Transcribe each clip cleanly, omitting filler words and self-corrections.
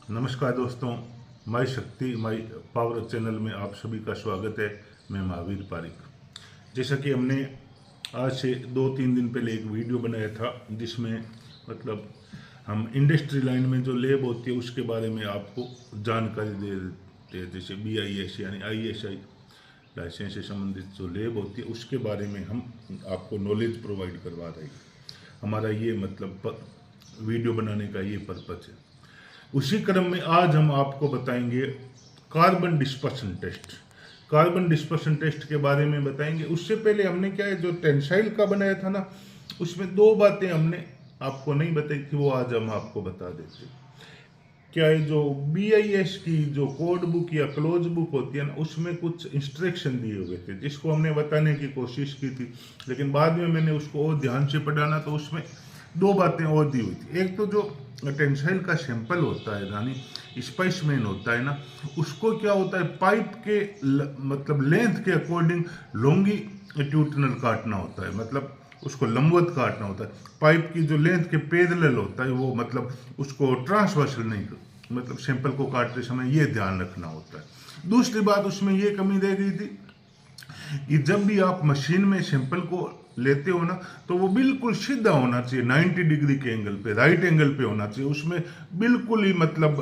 नमस्कार दोस्तों, माई शक्ति माई पावर चैनल में आप सभी का स्वागत है। मैं महावीर पारिक। जैसा कि हमने आज से 2-3 दिन पहले एक वीडियो बनाया था जिसमें मतलब हम इंडस्ट्री लाइन में जो लैब होती है उसके बारे में आपको जानकारी दे देते हैं। जैसे BIS यानी ISI लाइसेंस से संबंधित जो लैब होती है उसके बारे में हम आपको नॉलेज प्रोवाइड करवा रहे हैं। हमारा ये मतलब वीडियो बनाने का ये पर्पज है। उसी क्रम में आज हम आपको बताएंगे carbon dispersion test. Carbon dispersion test के बारे में बताएंगे। उससे पहले हमने क्या है, जो टेंसाइल का बनाया था ना, उसमें 2 बातें हमने आपको नहीं बताई थी, वो आज हम आपको बता देते। क्या है, जो BIS की जो कोड बुक या क्लोज बुक होती है ना, उसमें कुछ इंस्ट्रक्शन दिए हुए थे जिसको हमने बताने की कोशिश की थी, लेकिन बाद में मैंने उसको और ध्यान से पढ़ा ना, तो उसमें 2 बातें और दी हुई थी। एक तो जो टेंसाइल का सैंपल होता है यानी स्पेसिमेन होता है ना, उसको क्या होता है, पाइप के मतलब लेंथ के अकॉर्डिंग लॉन्गिट्यूडिनल काटना होता है, मतलब उसको लंबवत काटना होता है। पाइप की जो लेंथ के पैरेलल होता है वो मतलब उसको ट्रांसवर्सल नहीं, मतलब सैंपल को काटते समय ये ध्यान रखना होता है। दूसरी बात उसमें ये कमी रह गई थी कि जब भी आप मशीन में सैंपल को लेते हो ना, तो वो बिल्कुल सीधा होना चाहिए, 90 डिग्री के एंगल पे, राइट एंगल पे होना चाहिए। उसमें बिल्कुल ही मतलब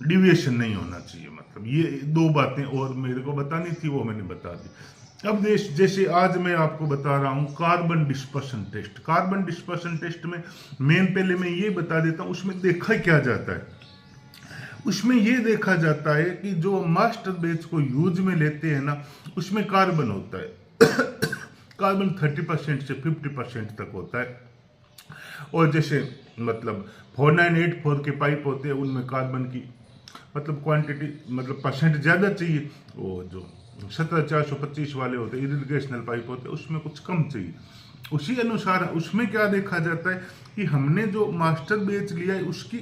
डिविएशन नहीं होना चाहिए। मतलब ये 2 बातें और मेरे को बतानी थी, वो मैंने बता दी। अब जैसे आज मैं आपको बता रहा हूं carbon dispersion test. Carbon dispersion test में मेन पहले मैं ये बता देता हूं उसमें देखा क्या जाता है। उसमें ये देखा जाता है कि जो मास्टर बेच को यूज में लेते हैं ना, उसमें कार्बन होता है कार्बन 30% से 50% तक होता है। और जैसे मतलब 4984 के पाइप होते हैं, उनमें कार्बन की मतलब क्वांटिटी मतलब परसेंट ज़्यादा चाहिए। वो जो 17425 वाले होते हैं इरिगेशनल पाइप होते हैं, उसमें कुछ कम चाहिए। उसी अनुसार उसमें क्या देखा जाता है कि हमने जो मास्टर बेच लिया है उसकी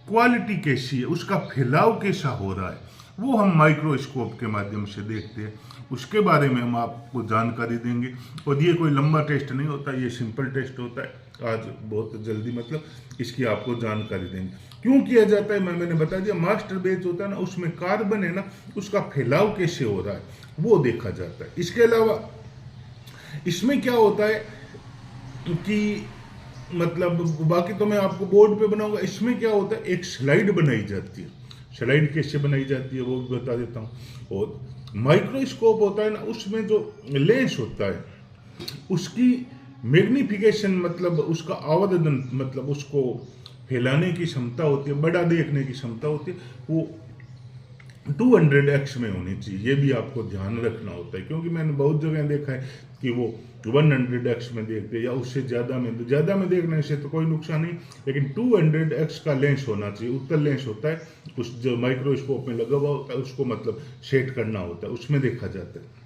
क्वालिटी कैसी है, उसका फैलाव कैसा हो रहा है, वो हम माइक्रोस्कोप के माध्यम से देखते हैं। उसके बारे में हम आपको जानकारी देंगे। और ये कोई लंबा टेस्ट नहीं होता, ये सिंपल टेस्ट होता है। आज बहुत जल्दी मतलब इसकी आपको जानकारी देंगे। क्यों किया जाता है मैंने बता दिया। मास्टर बेच होता है ना, उसमें कार्बन है ना, उसका फैलाव कैसे हो रहा है वो देखा जाता है। इसके अलावा इसमें क्या होता है कि मतलब बाकी तो मैं आपको बोर्ड पे बनाऊंगा। इसमें क्या होता है, एक स्लाइड बनाई जाती है। स्लाइड कैसे बनाई जाती है वो भी बता देता हूँ। और माइक्रोस्कोप होता है ना, उसमें जो लेंस होता है उसकी मैग्निफिकेशन मतलब उसका आवर्धन मतलब उसको फैलाने की क्षमता होती है, बड़ा देखने की क्षमता होती है, वो 200x में होनी चाहिए। ये भी आपको ध्यान रखना होता है, क्योंकि मैंने बहुत जगह देखा है कि वो 100x में देखते हैं या उससे ज़्यादा में देखने से तो कोई नुकसान नहीं, लेकिन 200x का लेंस होना चाहिए। उत्तल लेंस होता है, उस जो माइक्रोस्कोप में लगा हुआ होता है उसको मतलब सेट करना होता है, उसमें देखा जाता है।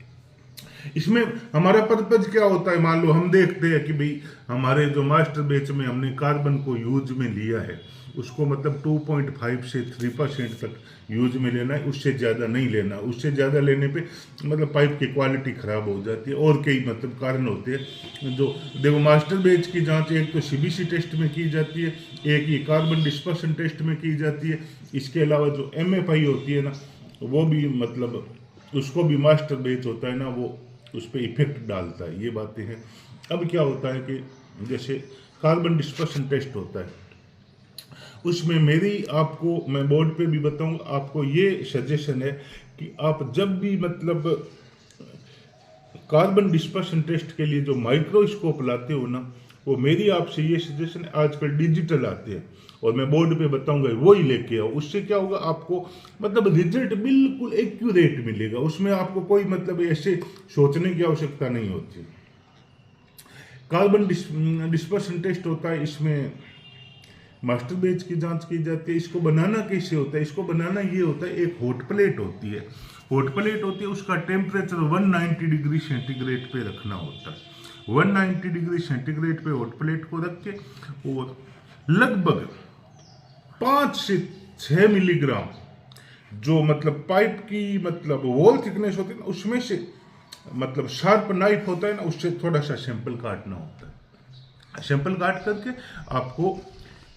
इसमें हमारा पर्पज क्या होता है, मान लो हम देखते हैं कि भाई हमारे जो मास्टर बेच में हमने कार्बन को यूज में लिया है, उसको मतलब 2.5 से 3% तक यूज में लेना है, उससे ज़्यादा नहीं लेना। उससे ज़्यादा लेने पे मतलब पाइप की क्वालिटी ख़राब हो जाती है और कई मतलब कारण होते हैं। जो देखो मास्टर बेच की जांच एक तो CBC टेस्ट में की जाती है, एक ये कार्बन डिस्पर्शन टेस्ट में की जाती है। इसके अलावा जो MFI होती है ना, वो भी मतलब उसको भी मास्टर बेच होता है ना, वो उस पर इफेक्ट डालता है। ये बातें हैं। अब क्या होता है कि जैसे कार्बन डिस्पर्शन टेस्ट होता है, उसमें मेरी आपको मैं बोर्ड पे भी बताऊंगा, आपको ये सजेशन है कि आप जब भी मतलब कार्बन डिस्पर्शन टेस्ट के लिए जो माइक्रोस्कोप लाते हो ना, वो मेरी आपसे ये सजेशन है, आजकल डिजिटल आते हैं और मैं बोर्ड पे बताऊंगा वो ही लेके आओ। उससे क्या होगा, आपको मतलब रिजल्ट बिल्कुल एक्यूरेट मिलेगा। उसमें आपको कोई मतलब ऐसे सोचने की आवश्यकता नहीं होती। कार्बन डिस्पर्शन टेस्ट होता है, इसमें मास्टर बेच की जांच की जाती है। इसको बनाना कैसे होता है, इसको बनाना ये होता है, एक हॉट प्लेट होती है। हॉट प्लेट होती है, उसका टेम्परेचर 190 डिग्री सेंटीग्रेड पे रखना होता है। 190 डिग्री सेंटीग्रेड पे हॉट प्लेट को रख के और लगभग 5 से 6 मिलीग्राम जो मतलब पाइप की मतलब वॉल थिकनेस होती है ना, उसमें से मतलब शार्प नाइफ होता है ना, उससे थोड़ा सा सैंपल काटना होता है। सैंपल काट करके आपको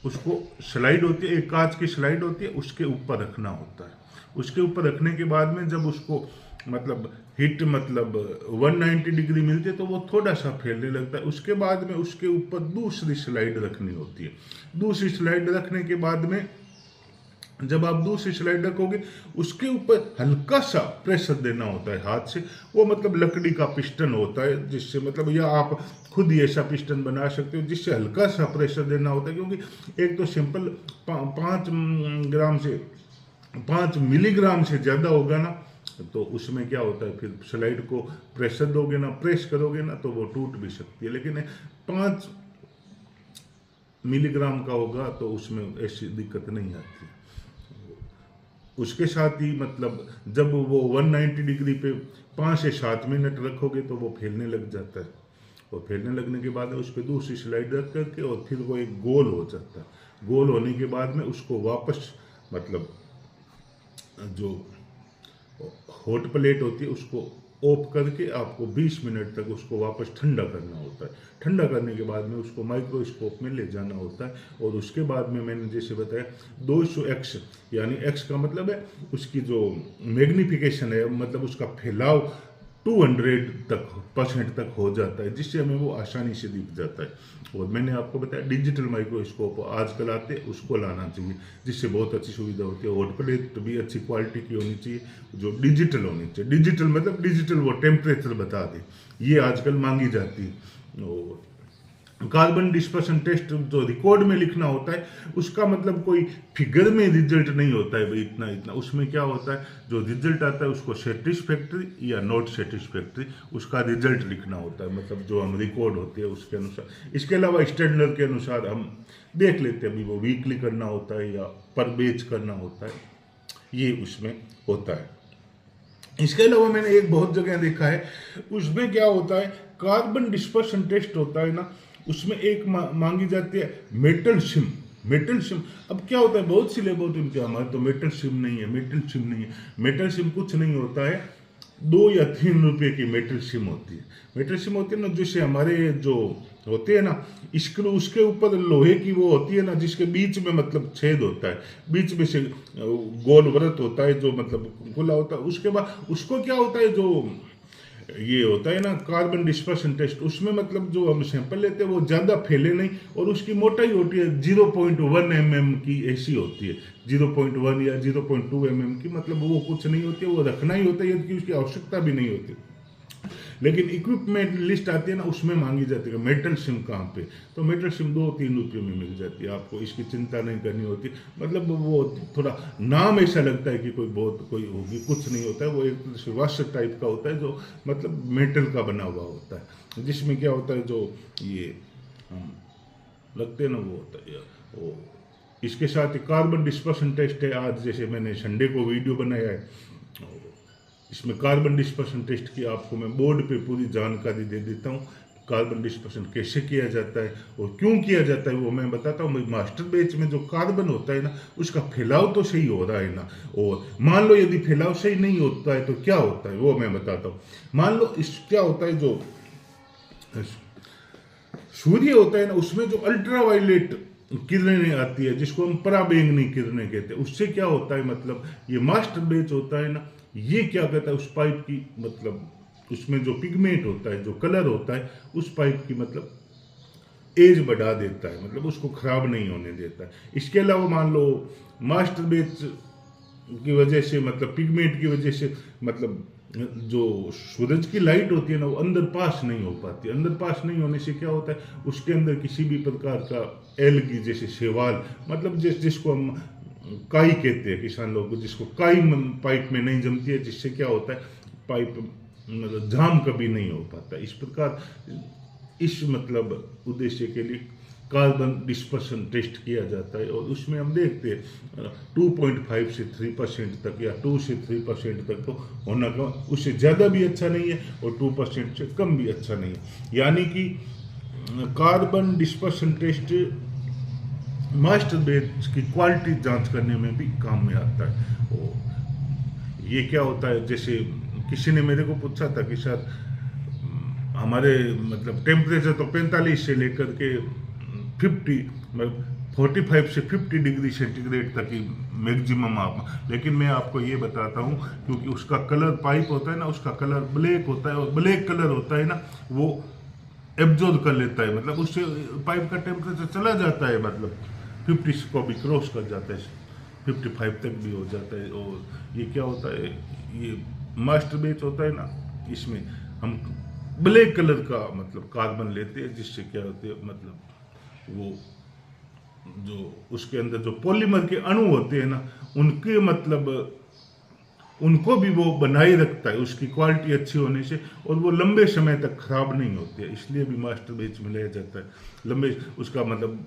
उसको स्लाइड होती है, एक कांच की स्लाइड होती है, उसके ऊपर रखना होता है। उसके ऊपर रखने के बाद में जब उसको मतलब हिट मतलब 190 डिग्री मिलती है तो वो थोड़ा सा फैलने लगता है। उसके बाद में उसके ऊपर दूसरी स्लाइड रखनी होती है। दूसरी स्लाइड रखने के बाद में जब आप दूसरी स्लाइड रखोगे उसके ऊपर हल्का सा प्रेशर देना होता है हाथ से। वो मतलब लकड़ी का पिस्टन होता है जिससे मतलब, या आप खुद ही ऐसा पिस्टन बना सकते हो जिससे हल्का सा प्रेशर देना होता है। क्योंकि एक तो सिंपल 5 मिलीग्राम से ज़्यादा होगा ना तो उसमें क्या होता है, फिर स्लाइड को प्रेशर दोगे ना, प्रेस करोगे ना तो वो टूट भी सकती है। लेकिन 5 मिलीग्राम का होगा तो उसमें ऐसी दिक्कत नहीं आती। उसके साथ ही मतलब जब वो 190 डिग्री पे 5 से 7 मिनट रखोगे तो वो फैलने लग जाता है। और फैलने लगने के बाद उस पर दूसरी स्लाइड रख करके और फिर वो एक गोल हो जाता है। गोल होने के बाद में उसको वापस मतलब जो हॉट प्लेट होती है उसको ऑफ करके आपको 20 मिनट तक उसको वापस ठंडा करना होता है। ठंडा करने के बाद में उसको माइक्रोस्कोप में ले जाना होता है। और उसके बाद में मैंने जैसे बताया 200x, यानी x का मतलब है उसकी जो मैग्निफिकेशन है, मतलब उसका फैलाव 200% तक हो जाता है, जिससे हमें वो आसानी से दिख जाता है। और मैंने आपको बताया डिजिटल माइक्रोस्कोप आजकल आते हैं, उसको लाना चाहिए जिससे बहुत अच्छी सुविधा होती है। हॉट प्लेट भी अच्छी क्वालिटी की होनी चाहिए, जो डिजिटल होनी चाहिए। डिजिटल मतलब डिजिटल वो टेम्परेचर बता दे, ये आजकल मांगी जाती है। और कार्बन डिस्पर्शन टेस्ट जो रिकॉर्ड में लिखना होता है उसका मतलब कोई फिगर में रिजल्ट नहीं होता है भाई इतना इतना। उसमें क्या होता है, जो रिजल्ट आता है उसको सेटिस्फैक्ट्री या नॉट सेटिस्फैक्ट्री उसका रिजल्ट लिखना होता है, मतलब जो हम रिकॉर्ड होती है उसके अनुसार। इसके अलावा स्टैंडर्ड के अनुसार हम देख लेते हैं, अभी वो वीकली करना होता है या पर बैच करना होता है, ये उसमें होता है। इसके अलावा मैंने एक बहुत जगह देखा है, उसमें क्या होता है, कार्बन डिस्पर्शन टेस्ट होता है ना, उसमें एक मांगी जाती है मेटल सिम। मेटल सिम अब क्या होता है, बहुत सी लेबोरेटरी में हमारे तो मेटल सिम नहीं है, मेटल सिम नहीं है। मेटल सिम कुछ नहीं होता है, 2 या 3 रुपए की मेटल सिम होती है। मेटल सिम होती है ना, जैसे हमारे जो होते हैं ना स्क्रू, उसके ऊपर लोहे की वो होती है ना, जिसके बीच में मतलब छेद होता है, बीच में से गोल वृत्त होता है जो मतलब खुला होता है। उसके बाद उसको क्या होता है, जो ये होता है ना कार्बन डिस्पर्शन टेस्ट, उसमें मतलब जो हम सैंपल लेते हैं वो ज़्यादा फैले नहीं, और उसकी मोटाई होती है 0.1 mm की, ऐसी होती है 0.1 या 0.2 mm की, मतलब वो कुछ नहीं होती है, वो रखना ही होता है, यदि उसकी आवश्यकता भी नहीं होती। लेकिन इक्विपमेंट लिस्ट आती है ना, उसमें मांगी जाती है मेटल सिम कहाँ पे, तो मेटल सिम 2-3 रुपये में मिल जाती है आपको, इसकी चिंता नहीं करनी होती। मतलब वो थोड़ा नाम ऐसा लगता है कि कोई बहुत कोई होगी, कुछ नहीं होता है, वो एक वाशर टाइप का होता है जो मतलब मेटल का बना हुआ होता है, जिसमें क्या होता है जो ये हम लगते हैं ना वो होता है वो। इसके साथ ही कार्बन डिस्पर्शन टेस्ट है, आज जैसे मैंने संडे को वीडियो बनाया है, इसमें कार्बन डिस्पर्शन टेस्ट की आपको मैं बोर्ड पे पूरी जानकारी दे देता हूँ। कार्बन डिस्पर्शन कैसे किया जाता है और क्यों किया जाता है वो मैं बताता हूँ। मास्टर बैच में जो कार्बन होता है ना, उसका फैलाव तो सही हो रहा है ना, और मान लो यदि फैलाव सही नहीं होता है तो क्या होता है वो मैं बताता हूँ। मान लो इस क्या होता है, जो सूर्य होता है ना, उसमें जो अल्ट्रावायलेट किरणें आती है जिसको हम पराबैंगनी किरणें कहते हैं, उससे क्या होता है, मतलब ये मास्टर बैच होता है ना, ये क्या कहता है उस पाइप की, मतलब उसमें जो पिगमेंट होता है, जो कलर होता है, उस पाइप की मतलब एज बढ़ा देता है, मतलब उसको खराब नहीं होने देता है। इसके अलावा मान लो मास्टर बैच की वजह से, मतलब पिगमेंट की वजह से, मतलब जो सूरज की लाइट होती है ना, वो अंदर पास नहीं हो पाती। अंदर पास नहीं होने से क्या होता है, उसके अंदर किसी भी प्रकार का एल्गी जैसे शैवाल, मतलब जिसको हम काई कहते हैं किसान लोग, जिसको काई पाइप में नहीं जमती है, जिससे क्या होता है पाइप मतलब जाम कभी नहीं हो पाता। इस प्रकार इस मतलब उद्देश्य के लिए कार्बन डिस्पर्शन टेस्ट किया जाता है, और उसमें हम देखते हैं 2.5 से 3% तक या 2 से 3% तक तो होना का, उससे ज़्यादा भी अच्छा नहीं है और 2% से कम भी अच्छा नहीं है। यानी कि carbon dispersion test master batch की क्वालिटी जांच करने में भी काम में आता है। और ये क्या होता है, जैसे किसी ने मेरे को पूछा था कि सर हमारे मतलब टेम्परेचर तो 45 से लेकर के 50 मतलब 45 से 50 डिग्री सेंटीग्रेड तक ही मैक्सिमम आप, लेकिन मैं आपको ये बताता हूँ क्योंकि उसका कलर पाइप होता है ना, उसका कलर ब्लैक होता है और ब्लैक कलर होता है ना, वो एब्जॉर्ब कर लेता है, मतलब उससे पाइप का टेम्परेचर चला जाता है, मतलब 50 को भी क्रॉस कर जाता है, 55 तक भी हो जाता है। और ये क्या होता है, ये मास्टर बेच होता है ना, इसमें हम ब्लैक कलर का मतलब कार्बन लेते हैं, जिससे क्या होते है मतलब वो जो उसके अंदर जो पॉलीमर के अणु होते हैं ना, उनके मतलब उनको भी वो बनाए रखता है, उसकी क्वालिटी अच्छी होने से, और वो लंबे समय तक खराब नहीं होते हैं, इसलिए भी मास्टर बेच में लिया जाता है। लंबे उसका मतलब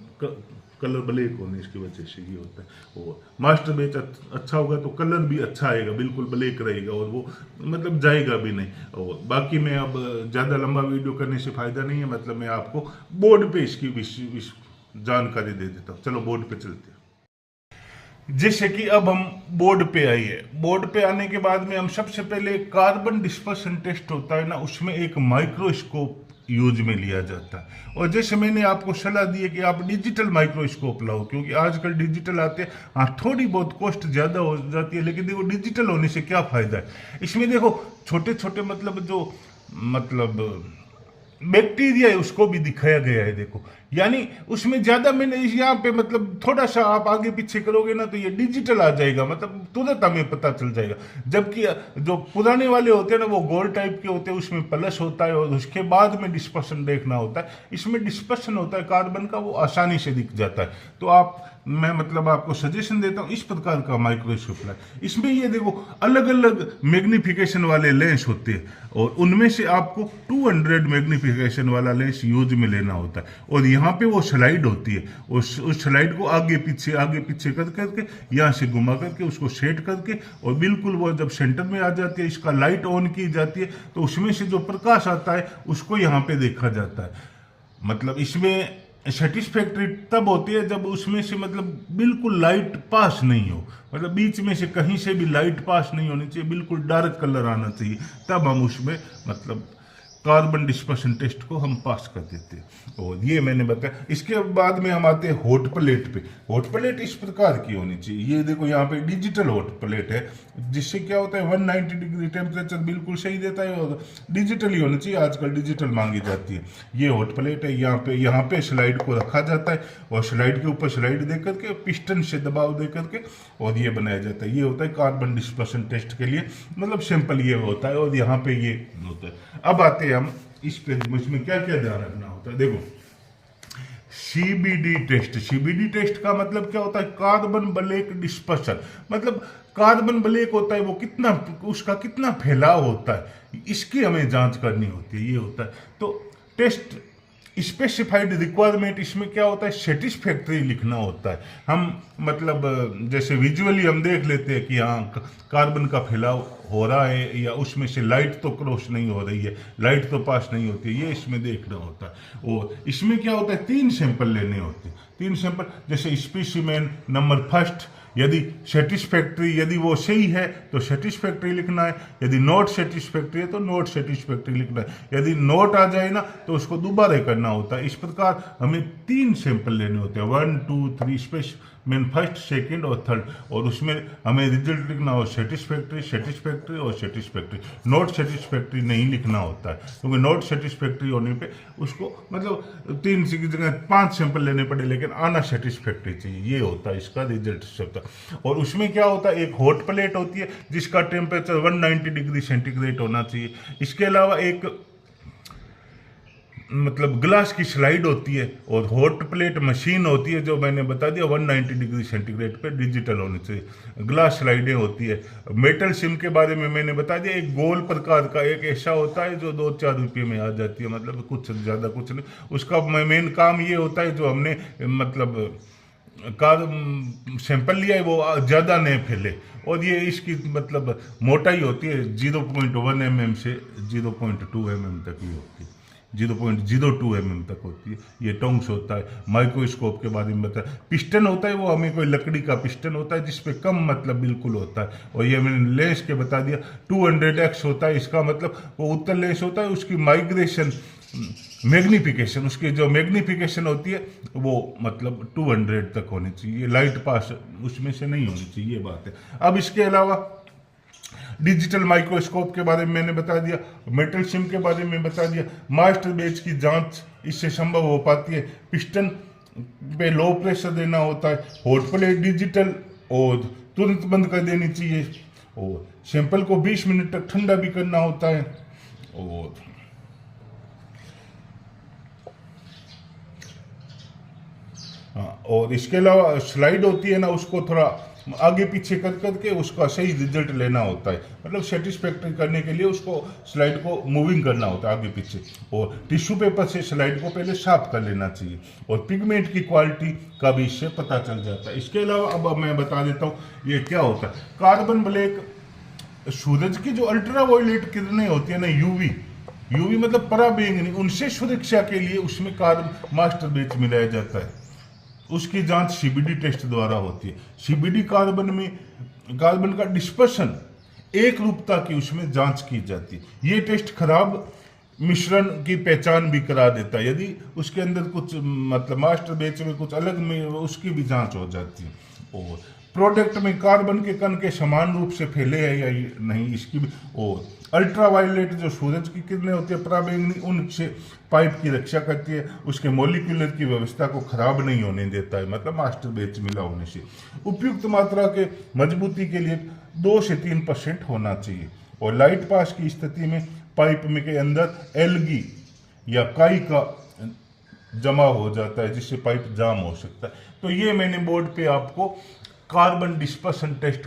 कलर ब्लैक होने की वजह से ये होता है। और मास्टर बेच अच्छा होगा तो कलर भी अच्छा आएगा, बिल्कुल ब्लैक रहेगा और वो मतलब जाएगा भी नहीं। और बाकी मैं अब ज़्यादा लंबा वीडियो करने से फ़ायदा नहीं है, मतलब मैं आपको बोर्ड पे इसकी जानकारी दे देता हूँ। चलो बोर्ड पे चलते हैं। जैसे कि अब हम बोर्ड पे आइए, बोर्ड पे आने के बाद में हम सबसे पहले कार्बन डिस्पर्सन टेस्ट होता है ना, उसमें एक माइक्रोस्कोप यूज में लिया जाता है। और जैसे मैंने आपको सलाह दी है कि आप डिजिटल माइक्रोस्कोप लाओ, क्योंकि आजकल डिजिटल आते हैं, हाँ थोड़ी बहुत कॉस्ट ज़्यादा हो जाती है, लेकिन देखो डिजिटल होने से क्या फ़ायदा है, इसमें देखो छोटे छोटे मतलब जो मतलब बैक्टीरिया है उसको भी दिखाया गया है, देखो यानी उसमें ज्यादा मैंने यहाँ पे मतलब थोड़ा सा आप आगे पीछे करोगे ना तो ये डिजिटल आ जाएगा, मतलब तुरंत हमें पता चल जाएगा। जबकि जो पुराने वाले होते हैं ना वो गोल टाइप के होते हैं, उसमें प्लस होता है और उसके बाद में डिस्पर्सन देखना होता है। इसमें डिस्पर्सन होता है कार्बन का, वो आसानी से दिख जाता है। तो आप मैं मतलब आपको सजेशन देता हूँ इस प्रकार का माइक्रोस्कोप लाए। इसमें ये देखो अलग अलग मैग्निफिकेशन वाले लेंस होते हैं और उनमें से आपको 200 मैग्निफिकेशन वाला लेंस यूज में लेना होता है। और यहाँ पे वो स्लाइड होती है, उस स्लाइड को आगे पीछे कर करके यहाँ से घुमा करके उसको सेट करके, और बिल्कुल वो जब सेंटर में आ जाती है, इसका लाइट ऑन की जाती है, तो उसमें से जो प्रकाश आता है उसको यहाँ पे देखा जाता है। मतलब इसमें सेटिस्फैक्ट्री तब होती है जब उसमें से मतलब बिल्कुल लाइट पास नहीं हो, मतलब बीच में से कहीं से भी लाइट पास नहीं होनी चाहिए, बिल्कुल डार्क कलर आना चाहिए, तब हम उसमें मतलब कार्बन डिस्पर्सन टेस्ट को हम पास कर देते हैं। और ये मैंने बताया। इसके बाद में हम आते हैं हॉट प्लेट पे। हॉट प्लेट इस प्रकार की होनी चाहिए, ये देखो यहाँ पे डिजिटल हॉट प्लेट है, जिससे क्या होता है 190 डिग्री टेम्परेचर बिल्कुल सही देता है, और डिजिटल ही होनी चाहिए, आजकल डिजिटल मांगी जाती है। ये हॉट प्लेट है, यहाँ पे स्लाइड को रखा जाता है और स्लाइड के ऊपर स्लाइड दे करके पिस्टन से दबाव दे करके और ये बनाया जाता है। ये होता है कार्बन डिस्पर्सन टेस्ट के लिए, मतलब सिंपल ये होता है, और यहाँ पे ये होता है। अब आते हैं हम इस पे, इसमें क्या क्या ध्यान रखना होता है। देखो सीबीडी टेस्ट, सीबीडी टेस्ट का मतलब क्या होता है, कार्बन ब्लैक डिस्पर्सन, मतलब कार्बन ब्लैक होता है वो कितना, उसका कितना फैलाव होता है, इसकी हमें जांच करनी होती है, ये होता है। तो टेस्ट स्पेसिफाइड रिक्वायरमेंट, इसमें क्या होता है, सेटिस्फैक्ट्री लिखना होता है। हम मतलब जैसे विजुअली हम देख लेते हैं कि हाँ कार्बन का फैलाव हो रहा है, या उसमें से लाइट तो क्रॉस नहीं हो रही है, लाइट तो पास नहीं होती है, ये इसमें देखना होता है। और इसमें क्या होता है, 3 सैंपल लेने होते हैं, 3 सैंपल, जैसे स्पेसिमेन नंबर फर्स्ट, यदि सेटिस्फैक्ट्री, यदि वो सही है तो सेटिस्फैक्ट्री लिखना है, यदि नॉट सेटिस्फैक्ट्री है तो नॉट सेटिस्फैक्ट्री लिखना है, यदि नॉट आ जाए ना तो उसको दोबारा करना होता है। इस प्रकार हमें 3 सैंपल लेने होते हैं, 1 2 3 स्पेसिमेन फर्स्ट, सेकंड और थर्ड, और उसमें हमें रिजल्ट लिखना हो सेटिस्फैक्ट्री, सेटिस्फैक्ट्री और सेटिस्फैक्ट्री। नॉट सेटिस्फैक्ट्री नहीं लिखना होता है, क्योंकि नॉट सेटिस्फैक्ट्री होने पे उसको मतलब 3 की जगह 5 सैंपल लेने पड़े, लेकिन आना सेटिस्फैक्ट्री चाहिए, ये होता है इसका रिजल्ट शब्द। और उसमें क्या होता है, एक हॉट प्लेट होती है जिसका टेम्परेचर 190 डिग्री सेंटीग्रेड होना चाहिए। इसके अलावा एक मतलब ग्लास की स्लाइड होती है, और हॉट प्लेट मशीन होती है जो मैंने बता दिया 190 डिग्री सेंटीग्रेड पे डिजिटल होनी चाहिए। ग्लास स्लाइडें होती है। मेटल सिम के बारे में मैंने बता दिया, एक गोल प्रकार का एक ऐसा होता है जो 2-4 रुपये में आ जाती है, मतलब कुछ ज़्यादा कुछ नहीं। उसका मेन काम ये होता है जो हमने मतलब सैंपल लिया है वो ज़्यादा नहीं फैले, और ये इसकी मतलब मोटाई होती है 0.1 mm से 0.2 mm तक ही होती है, 0.02 mm तक होती है। ये टोंग्स होता है। माइक्रोस्कोप के बारे में बताया, पिस्टन होता है, वो हमें कोई लकड़ी का पिस्टन होता है जिसपे कम मतलब बिल्कुल होता है। और ये मैंने लेंस के बता दिया 200x होता है, इसका मतलब वो उत्तर लेंस होता है, उसकी माइग्रेशन मैग्निफिकेशन, उसकी जो मैग्निफिकेशन होती है वो मतलब 200 तक होनी चाहिए, लाइट पास उसमें से नहीं होनी चाहिए, ये बात है। अब इसके अलावा डिजिटल माइक्रोस्कोप के बारे में मैंने बता दिया, मेटल सिम के बारे में बता दिया, मास्टर बेच की जांच इससे संभव हो पाती है, पिस्टन पे लो प्रेशर देना होता है, हॉट प्लेट डिजिटल और तुरंत बंद कर देनी चाहिए, और सैंपल को 20 मिनट तक ठंडा भी करना होता है। और हाँ, और इसके अलावा स्लाइड होती है ना, उसको थोड़ा आगे पीछे कर करके उसका सही रिजल्ट लेना होता है, मतलब सेटिस्फैक्टरी करने के लिए उसको स्लाइड को मूविंग करना होता है आगे पीछे, और टिश्यू पेपर से स्लाइड को पहले साफ कर लेना चाहिए, और पिगमेंट की क्वालिटी का भी इससे पता चल जाता है। इसके अलावा अब मैं बता देता हूँ ये क्या होता है। कार्बन ब्लैक, सूरज की जो अल्ट्रा वायलेट किरणें होती है ना, यूवी, यूवी मतलब पराबैंगनी, उनसे सुरक्षा के लिए उसमें कार्बन मास्टर बेच मिलाया जाता है। उसकी जांच सीबीडी टेस्ट द्वारा होती है। सीबीडी कार्बन में कार्बन का डिस्पर्शन, एक रूपता की उसमें जांच की जाती है। ये टेस्ट खराब मिश्रण की पहचान भी करा देता है, यदि उसके अंदर कुछ मतलब मास्टर बेच में कुछ अलग में, उसकी भी जांच हो जाती है। और प्रोडक्ट में कार्बन के कण के समान रूप से फैले हैं या नहीं, इसकी भी। और अल्ट्रावायलेट जो सूरज की किरणें होती है पराबैंगनी, उनसे पाइप की रक्षा करती है, उसके मॉलिक्यूलर की व्यवस्था को खराब नहीं होने देता है, मतलब मास्टर बेच मिला होने से। उपयुक्त मात्रा के मजबूती के लिए 2 से 3% होना चाहिए, और लाइट पास की स्थिति में पाइप में के अंदर एल्गी या काई का जमा हो जाता है, जिससे पाइप जाम हो सकता है। तो ये मैंने बोर्ड पे आपको carbon dispersion test,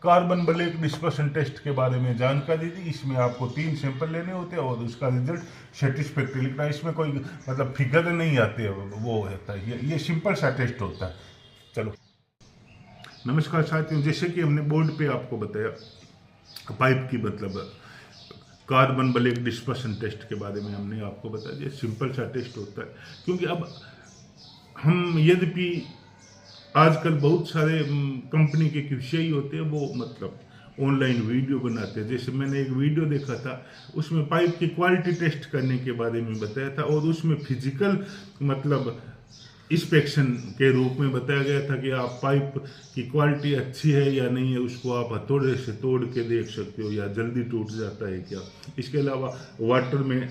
carbon black dispersion test के बारे में जानकारी दी। इसमें आपको 3 सैंपल लेने होते हैं और उसका रिजल्ट सेटिस्फैक्टरी लिखना है। इसमें कोई मतलब फिगर नहीं आते, वो होता है, ये सिंपल सा टेस्ट होता है। चलो, नमस्कार साथियों, जैसे कि हमने बोर्ड पे आपको बताया पाइप की मतलब कार्बन ब्लैक डिस्पर्सन टेस्ट के बारे में हमने आपको बताया, ये सिंपल सा टेस्ट होता है। क्योंकि अब हम यद्यपि आजकल बहुत सारे कंपनी के कृषि होते हैं, वो मतलब ऑनलाइन वीडियो बनाते हैं। जैसे मैंने एक वीडियो देखा था, उसमें पाइप की क्वालिटी टेस्ट करने के बारे में बताया था, और उसमें फिजिकल मतलब इंस्पेक्शन के रूप में बताया गया था कि आप पाइप की क्वालिटी अच्छी है या नहीं है, उसको आप हथौड़े से तोड़ के देख सकते हो, या जल्दी टूट जाता है क्या। इसके अलावा वाटर में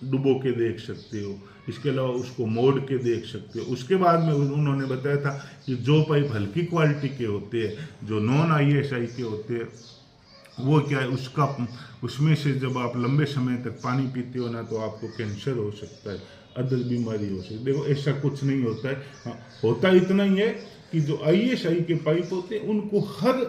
डुबो के देख सकते हो, इसके अलावा उसको मोड़ के देख सकते हो। उसके बाद में उन्होंने बताया था कि जो पाइप हल्की क्वालिटी के होते हैं, जो नॉन ISI के होते हैं, वो क्या है, उसमें से जब आप लंबे समय तक पानी पीते हो ना, तो आपको कैंसर हो सकता है, अदर बीमारी हो सकती है। देखो, ऐसा कुछ नहीं होता है। हाँ, होता इतना ही है कि जो ISI के पाइप होते हैं, उनको हर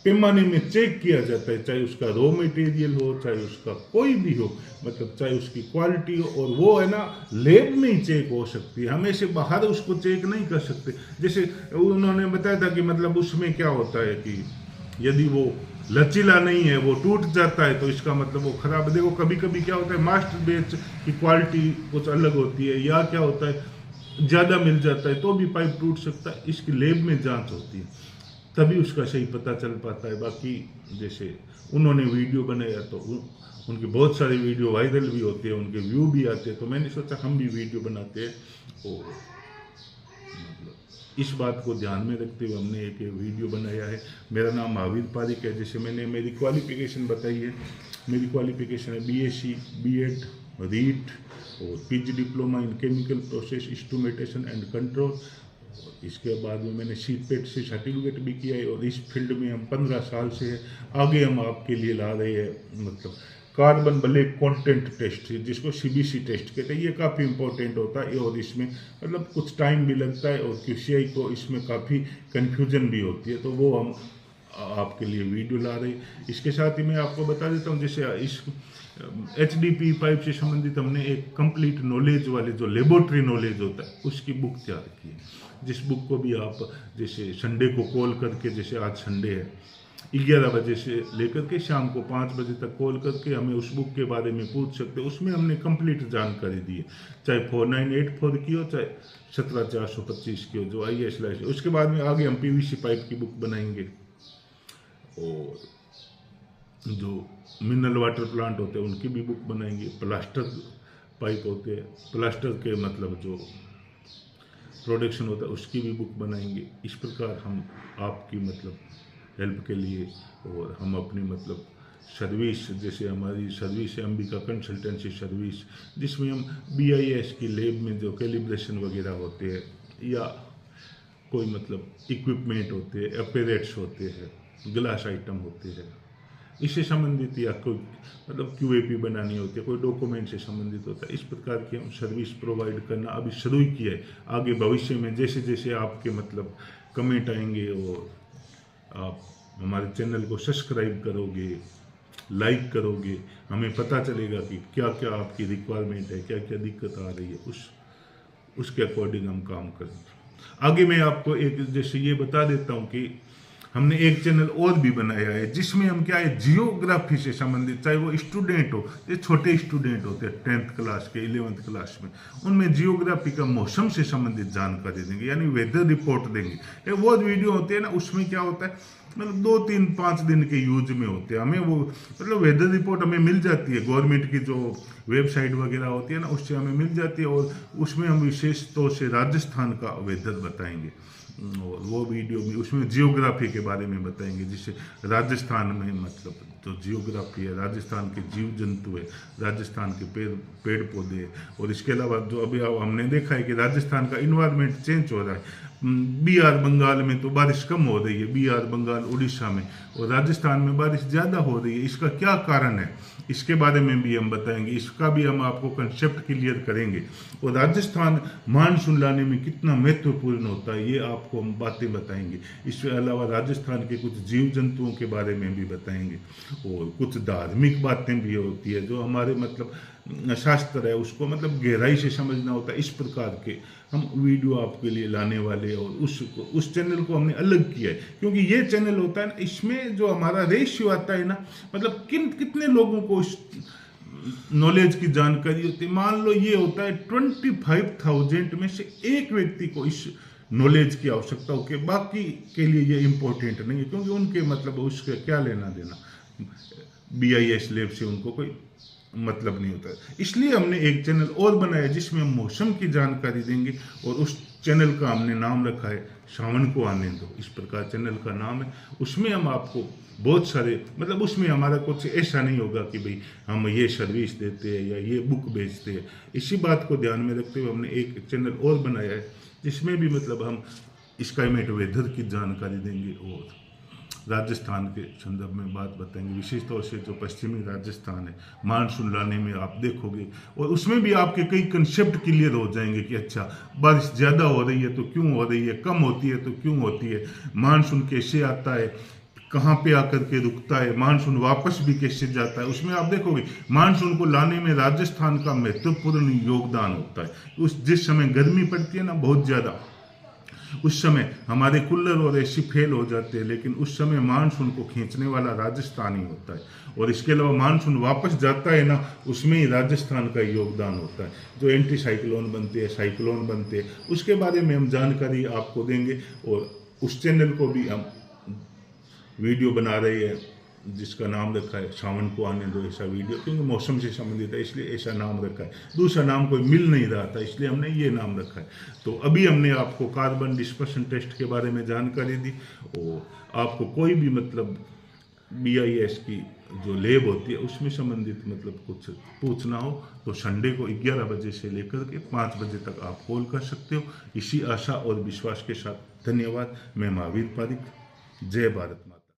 पैमाने में चेक किया जाता है, चाहे उसका रॉ मटेरियल हो, चाहे उसका कोई भी हो, मतलब चाहे उसकी क्वालिटी हो, और वो है ना लैब में ही चेक हो सकती है, हमें से बाहर उसको चेक नहीं कर सकते। जैसे उन्होंने बताया था कि मतलब उसमें क्या होता है कि यदि वो लचीला नहीं है, वो टूट जाता है, तो इसका मतलब वो खराब है। देखो, कभी कभी क्या होता है, मास्टर बेच की क्वालिटी कुछ अलग होती है, या क्या होता है ज़्यादा मिल जाता है, तो भी पाइप टूट सकता है। इसकी लैब में जांच होती है, तभी उसका सही पता चल पाता है। बाकी जैसे उन्होंने वीडियो बनाया, तो उनके बहुत सारे वीडियो वायरल भी होते हैं, उनके व्यू भी आते हैं, तो मैंने सोचा हम भी वीडियो बनाते हैं, और इस बात को ध्यान में रखते हुए हमने एक वीडियो बनाया है। मेरा नाम महावीर पारिक है। जैसे मैंने मेरी क्वालिफिकेशन बताई है, मेरी क्वालिफिकेशन है BSc B.Ed रीट और PG diploma in chemical process instrumentation and control. इसके बाद में मैंने CPET से सर्टिफिकेट भी किया है, और इस फील्ड में हम 15 साल से है। आगे हम आपके लिए ला रहे हैं मतलब कार्बन ब्लैक कंटेंट टेस्ट, जिसको CBC टेस्ट कहते हैं। ये काफ़ी इंपॉर्टेंट होता है, और इसमें मतलब कुछ टाइम भी लगता है, और QCI को इसमें काफ़ी कन्फ्यूजन भी होती है, तो वो हम आपके लिए वीडियो ला रहे हैं। इसके साथ ही मैं आपको बता देता हूँ, जैसे इस HDP पाइप से संबंधित हमने एक कंप्लीट नॉलेज वाले, जो लेबोरेटरी नॉलेज होता है, उसकी बुक तैयार की है, जिस बुक को भी आप जैसे संडे को कॉल करके, जैसे आज संडे है, 11 बजे से लेकर के शाम को 5 बजे तक कॉल करके हमें उस बुक के बारे में पूछ सकते हैं। उसमें हमने कंप्लीट जानकारी दी है, चाहे 4984 की हो, चाहे 17425 की हो, जो IS लाइसेंस। उसके बाद में आगे हम PVC पाइप की बुक बनाएंगे, और जो मिनरल वाटर प्लांट होते हैं उनकी भी बुक बनाएंगे, प्लास्टर पाइप होते हैं, प्लास्टर के मतलब जो प्रोडक्शन होता है उसकी भी बुक बनाएंगे। इस प्रकार हम आपकी मतलब हेल्प के लिए, और हम अपनी मतलब सर्विस, जैसे हमारी सर्विस है अंबिका कंसल्टेंसी सर्विस, जिसमें हम BIS की लैब में जो कैलिब्रेशन वगैरह होते हैं, या कोई मतलब इक्विपमेंट होते हैं, अपैरेट्स होते हैं, ग्लास आइटम होते हैं, इससे संबंधित, या कोई मतलब QAP बनानी होती है, कोई डॉक्यूमेंट से संबंधित होता है, इस प्रकार की हम सर्विस प्रोवाइड करना अभी शुरू ही किया है। आगे भविष्य में जैसे जैसे आपके मतलब कमेंट आएंगे और आप हमारे चैनल को सब्सक्राइब करोगे, लाइक करोगे, हमें पता चलेगा कि क्या क्या आपकी रिक्वायरमेंट है, क्या क्या दिक्कत आ रही है, उसके अकॉर्डिंग हम काम करेंगे। आगे मैं आपको एक जैसे ये बता देता हूँ कि हमने एक चैनल और भी बनाया है, जिसमें हम क्या है, जियोग्राफी से संबंधित, चाहे वो स्टूडेंट हो, ये छोटे स्टूडेंट होते हैं 10th क्लास के, 11th क्लास में, उनमें जियोग्राफी का मौसम से संबंधित जानकारी देंगे, यानी वेदर रिपोर्ट देंगे। ये वो वीडियो होती है ना, उसमें क्या होता है, मतलब 2, 3, 5 दिन के यूज में होते हैं, हमें वो मतलब वेदर रिपोर्ट हमें मिल जाती है, गवर्नमेंट की जो वेबसाइट वगैरह होती है ना, उससे हमें मिल जाती है, और उसमें हम विशेष तौर से राजस्थान का वेदर बताएंगे, और वो वीडियो में उसमें जियोग्राफी के बारे में बताएंगे, जिससे राजस्थान में मतलब जो जियोग्राफी है, राजस्थान के जीव जंतु है, राजस्थान के पेड़ पौधे, और इसके अलावा जो अभी हमने देखा है कि राजस्थान का इन्वायरमेंट चेंज हो रहा है। बिहार बंगाल में तो बारिश कम हो रही है, बिहार बंगाल उड़ीसा में, और राजस्थान में बारिश ज़्यादा हो रही है, इसका क्या कारण है, इसके बारे में भी हम बताएंगे, इसका भी हम आपको कंसेप्ट क्लियर करेंगे, और राजस्थान मानसून लाने में कितना महत्वपूर्ण होता है ये आपको हम बातें बताएंगे। इसके अलावा राजस्थान के कुछ जीव जंतुओं के बारे में भी बताएंगे, और कुछ धार्मिक बातें भी होती है जो हमारे मतलब शास्त्र है, उसको मतलब गहराई से समझना होता है। इस प्रकार के हम वीडियो आपके लिए लाने वाले, और उस चैनल को हमने अलग किया है, क्योंकि ये चैनल होता है ना, इसमें जो हमारा रेशियो आता है ना, मतलब कितने लोगों को नॉलेज की जानकारी होती है। मान लो ये होता है 25,000 में से एक व्यक्ति को इस नॉलेज की आवश्यकता हो, कि बाकी के लिए ये इम्पोर्टेंट नहीं है, क्योंकि उनके मतलब उसके क्या लेना देना, BIS लैब से उनको कोई मतलब नहीं होता है। इसलिए हमने एक चैनल और बनाया जिसमें हम मौसम की जानकारी देंगे, और उस चैनल का हमने नाम रखा है सावन को आने दो, इस प्रकार चैनल का नाम है। उसमें हम आपको बहुत सारे मतलब उसमें हमारा कुछ ऐसा नहीं होगा कि भाई हम ये सर्विस देते हैं या ये बुक बेचते हैं। इसी बात को ध्यान में रखते हुए हमने एक चैनल और बनाया है, जिसमें भी मतलब हम स्काईमेट वेदर की जानकारी देंगे, और राजस्थान के संदर्भ में बात बताएंगे, विशेष तौर से जो पश्चिमी राजस्थान है, मानसून लाने में आप देखोगे, और उसमें भी आपके कई कंसेप्ट क्लियर हो जाएंगे कि अच्छा बारिश ज़्यादा हो रही है तो क्यों हो रही है, कम होती है तो क्यों होती है, मानसून कैसे आता है, कहाँ पे आकर के रुकता है, मानसून वापस भी कैसे जाता है। उसमें आप देखोगे मानसून को लाने में राजस्थान का महत्वपूर्ण योगदान होता है। जिस समय गर्मी पड़ती है ना बहुत ज़्यादा, उस समय हमारे कूलर और AC फेल हो जाते हैं, लेकिन उस समय मानसून को खींचने वाला राजस्थान ही होता है। और इसके अलावा मानसून वापस जाता है ना, उसमें ही राजस्थान का योगदान होता है। जो एंटी साइक्लोन बनते हैं, साइक्लोन बनते हैं, उसके बारे में हम जानकारी आपको देंगे, और उस चैनल को भी हम वीडियो बना रहे हैं जिसका नाम रखा है सावन को आने दो, ऐसा वीडियो, क्योंकि मौसम से संबंधित है इसलिए ऐसा नाम रखा है। दूसरा नाम कोई मिल नहीं रहा था, इसलिए हमने ये नाम रखा है। तो अभी हमने आपको कार्बन डिस्पर्शन टेस्ट के बारे में जानकारी दी, और आपको कोई भी मतलब BIS की जो लैब होती है उसमें संबंधित मतलब कुछ पूछना हो तो संडे को 11 बजे से लेकर के 5 बजे तक आप कॉल कर सकते हो। इसी आशा और विश्वास के साथ धन्यवाद। मैं महावीर पारिक, जय भारत माता।